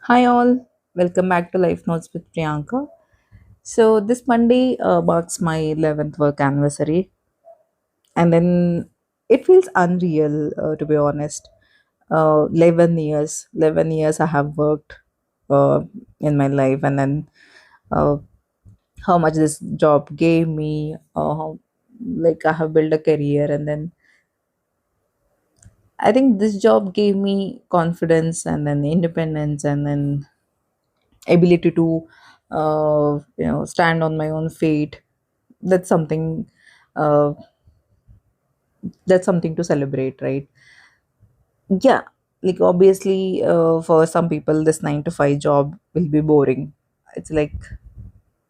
Hi, all. Welcome back to Life Notes with Priyanka. So, this Monday marks my 11th work anniversary, and then it feels unreal, to be honest. 11 years, 11 years I have worked uh, in my life, and then uh, how much this job gave me, like I have built a career, and then I think this job gave me confidence and then independence and then ability to stand on my own feet. That's something uh, that's something to celebrate, right? Yeah, like obviously for some people this 9 to 5 job will be boring. It's like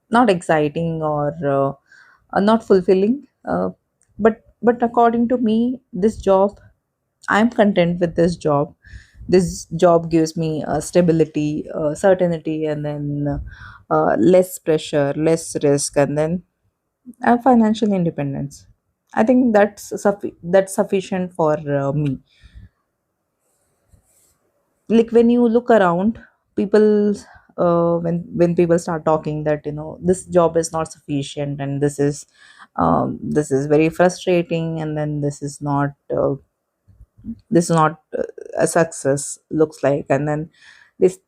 not exciting or not fulfilling, but according to me, this job, I'm content with this job. This job gives me stability, certainty, and then less pressure, less risk, and then financial independence. I think that's sufficient for me. Like when you look around, people, when people start talking that this job is not sufficient and this is very frustrating, and then this is not a success looks like, and then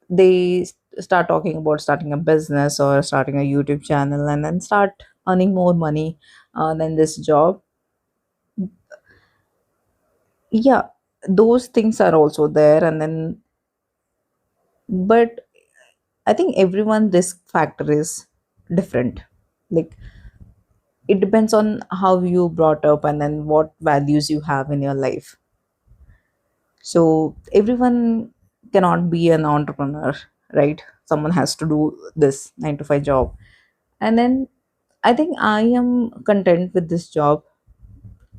they start talking about starting a business or starting a YouTube channel and then start earning more money than this job. Yeah, those things are also there, and then but I think everyone risk factor is different. Like it depends on how you brought up and then what values you have in your life. So everyone cannot be an entrepreneur, right? Someone has to do this 9 to 5 job. And then I think I am content with this job.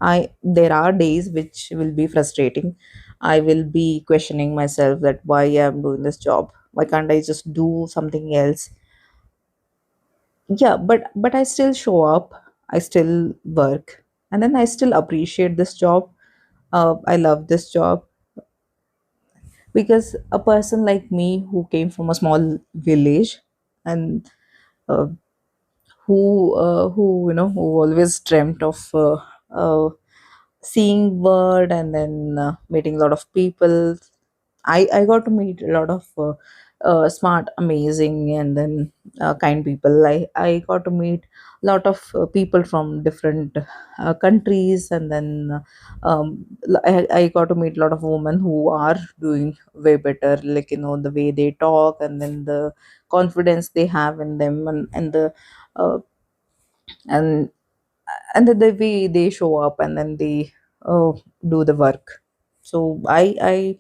I There are days which will be frustrating. I will be questioning myself that why I'm doing this job. Why can't I just do something else? Yeah, but I still show up. I still work, and then I still appreciate this job. I love this job because a person like me who came from a small village and uh, who always dreamt of seeing world and then meeting a lot of people. I got to meet a lot of smart, amazing, and then kind people. I got to meet a lot of people from different countries, and then I got to meet a lot of women who are doing way better, like the way they talk, and then the confidence they have in them, and the uh, and the way they show up, and then they uh, do the work. So I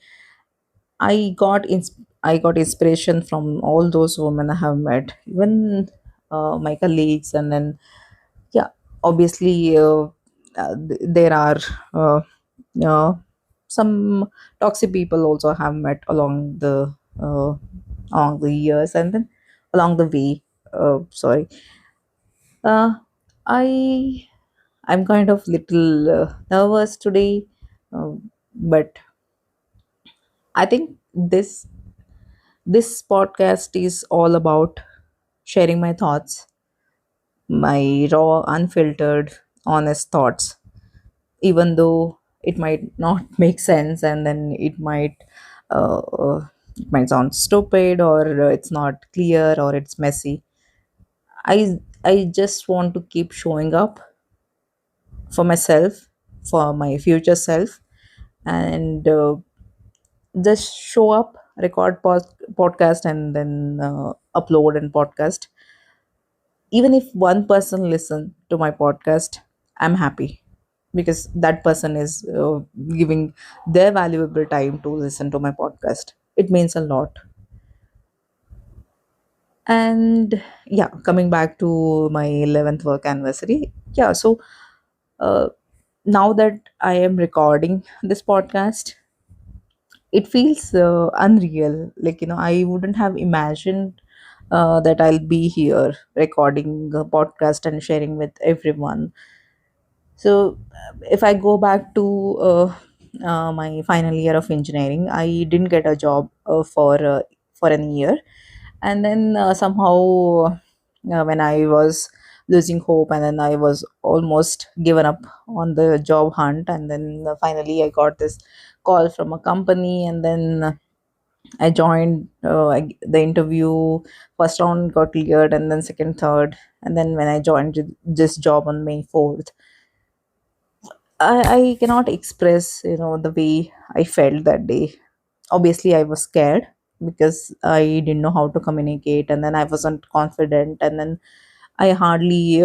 got inspiration from all those women I have met, even my colleagues, and then yeah, obviously there are uh, uh, some toxic people also have met uh, along the years, and then along the way. Sorry, uh, I I'm kind of little nervous today, uh, but I think this podcast is all about sharing my thoughts, my raw, unfiltered, honest thoughts, even though it might not make sense, and then uh, uh, it might sound stupid, or it's not clear, or it's messy. I just want to keep showing up for myself, for my future self, and just show up, record podcast, and then upload and podcast. Even if one person listen to my podcast, I'm happy because that person is giving their valuable time to listen to my podcast. It means a lot. And yeah, coming back to my 11th work anniversary. Yeah, so uh, now that I am recording this podcast, it feels unreal. Like I wouldn't have imagined that I'll be here recording a podcast and sharing with everyone. So if I go back to my final year of engineering, I didn't get a job for for an year. And then somehow, when I was losing hope, and then I was almost given up on the job hunt, and then finally I got this call from a company, and then I joined the interview. First round got cleared, and then second, third, and then when I joined this job on May 4th, I cannot express, the way I felt that day. Obviously, I was scared because I didn't know how to communicate, and then I wasn't confident, and then I hardly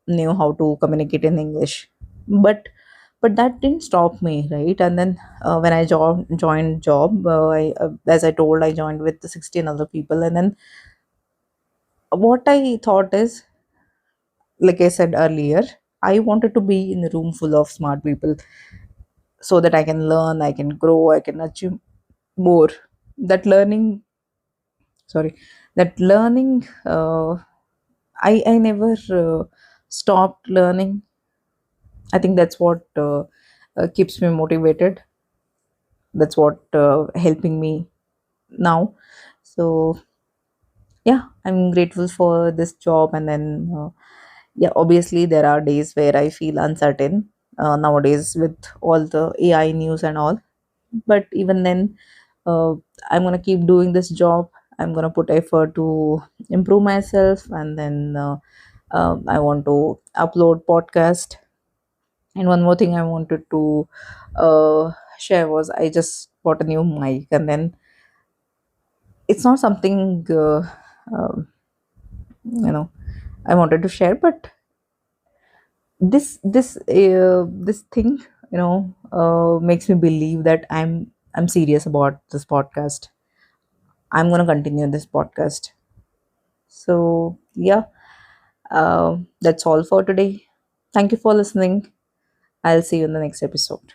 knew how to communicate in English. But that didn't stop me, right? And then when I joined job, as I told, I joined with the 16 other people, and then what I thought is, like I said earlier, I wanted to be in a room full of smart people so that I can learn, I can grow, I can achieve more. That learning, sorry, that learning, I never stopped learning. I think that's what keeps me motivated. That's what helping me now. So yeah, I'm grateful for this job. And then yeah, obviously there are days where I feel uncertain nowadays with all the AI news and all. But even then, uh, I'm gonna keep doing this job. I'm gonna put effort to improve myself, and then I want to upload podcast. And one more thing I wanted to share was, I just bought a new mic, and then it's not something you know I wanted to share, but this thing, makes me believe that I'm serious about this podcast. I'm going to continue this podcast. So yeah, that's all for today. Thank you for listening. I'll see you in the next episode.